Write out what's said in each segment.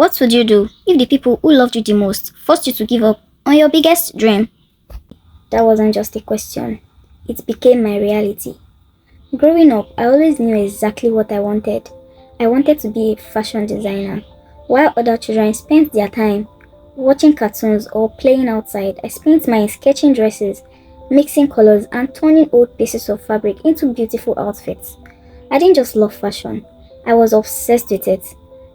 What would you do if the people who loved you the most forced you to give up on your biggest dream? That wasn't just a question. It became my reality. Growing up, I always knew exactly what I wanted. I wanted to be a fashion designer. While other children spent their time watching cartoons or playing outside, I spent mine sketching dresses, mixing colors, and turning old pieces of fabric into beautiful outfits. I didn't just love fashion, I was obsessed with it.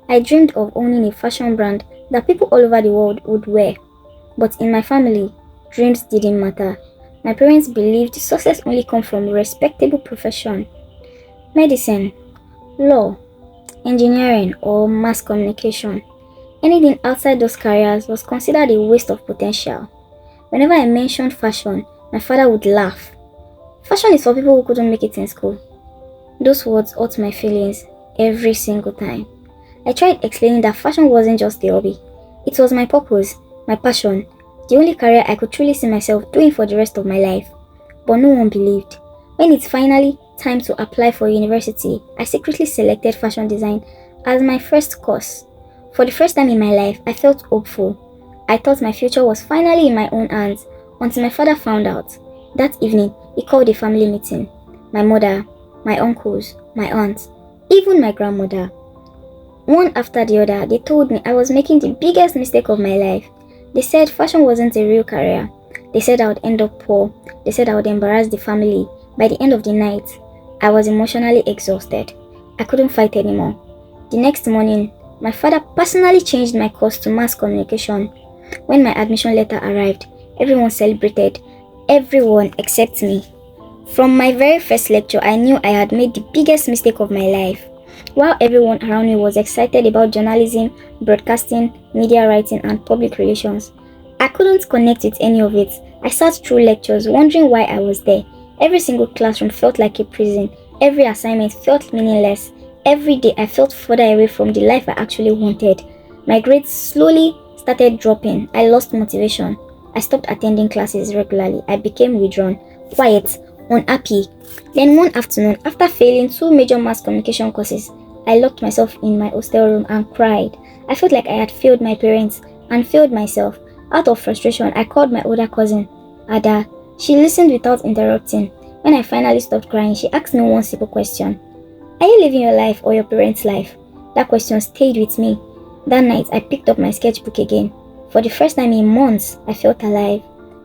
I dreamed of owning a fashion brand that people all over the world would wear. But in my family, dreams didn't matter. My parents believed success only comes from a respectable profession. Medicine, law, engineering, or mass communication. Anything outside those careers was considered a waste of potential. Whenever I mentioned fashion, my father would laugh. Fashion is for people who couldn't make it in school. Those words hurt my feelings every single time. I tried explaining that fashion wasn't just a hobby. It was my purpose, my passion, the only career I could truly see myself doing for the rest of my life. But no one believed. When it's finally time to apply for university, I secretly selected fashion design as my first course. For the first time in my life, I felt hopeful. I thought my future was finally in my own hands until my father found out. That evening, he called a family meeting. My mother, my uncles, my aunts, even my grandmother. One after the other, they told me I was making the biggest mistake of my life. They said fashion wasn't a real career. They said I would end up poor. They said I would embarrass the family. By the end of the night, I was emotionally exhausted. I couldn't fight anymore. The next morning, my father personally changed my course to mass communication. When my admission letter arrived, everyone celebrated. Everyone except me. From my very first lecture, I knew I had made the biggest mistake of my life. While everyone around me was excited about journalism, broadcasting, media writing, and public relations, I couldn't connect with any of it. I sat through lectures wondering why I was there. Every single classroom felt like a prison. Every assignment felt meaningless. Every day I felt further away from the life I actually wanted. My grades slowly started dropping. I lost motivation. I stopped attending classes regularly. I became withdrawn, quiet, unhappy. Then one afternoon, after failing 2 major mass communication courses, I locked myself in my hostel room and cried. I felt like I had failed my parents and failed myself. Out of frustration, I called my older cousin, Ada. She listened without interrupting. When I finally stopped crying, she asked me one simple question. Are you living your life or your parents' life? That question stayed with me. That night, I picked up my sketchbook again. For the first time in months, I felt alive.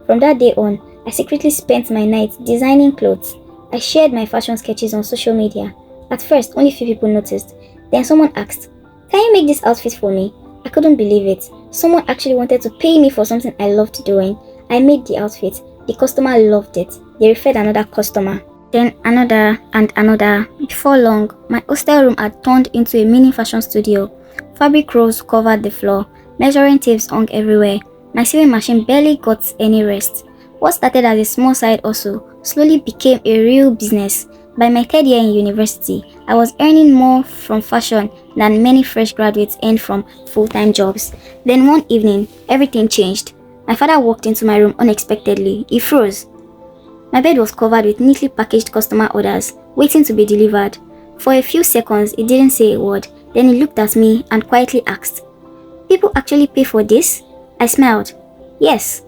From that day on, I secretly spent my nights designing clothes. I shared my fashion sketches on social media. At first, only few people noticed. Then someone asked, "Can you make this outfit for me?" I couldn't believe it. Someone actually wanted to pay me for something I loved doing. I made the outfit. The customer loved it. They referred another customer. Then another and another. Before long, my hostel room had turned into a mini fashion studio. Fabric rolls covered the floor. Measuring tapes hung everywhere. My sewing machine barely got any rest. What started as a small side hustle slowly became a real business. By my third year in university, I was earning more from fashion than many fresh graduates earn from full-time jobs. Then one evening, everything changed. My father walked into my room unexpectedly. He froze. My bed was covered with neatly packaged customer orders, waiting to be delivered. For a few seconds, he didn't say a word. Then he looked at me and quietly asked, "People actually pay for this?" I smiled. Yes.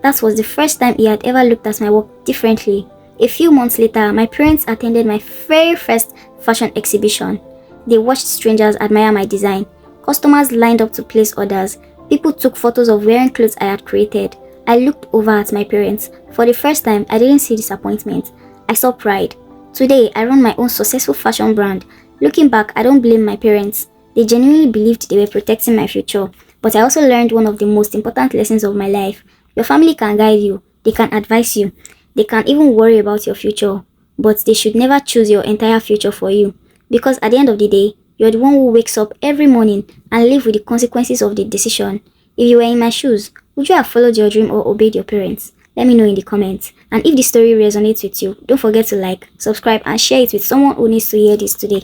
That was the first time he had ever looked at my work differently. A few months later, my parents attended my very first fashion exhibition. They watched strangers admire my design. Customers lined up to place orders. People took photos of wearing clothes I had created. I looked over at my parents. For the first time, I didn't see disappointment. I saw pride. Today, I run my own successful fashion brand. Looking back, I don't blame my parents. They genuinely believed they were protecting my future. But I also learned one of the most important lessons of my life. Your family can guide you. They can advise you. They can even worry about your future. But they should never choose your entire future for you. Because at the end of the day, you're the one who wakes up every morning and live with the consequences of the decision. If you were in my shoes, would you have followed your dream or obeyed your parents? Let me know in the comments. And if the story resonates with you, don't forget to like, subscribe, and share it with someone who needs to hear this today.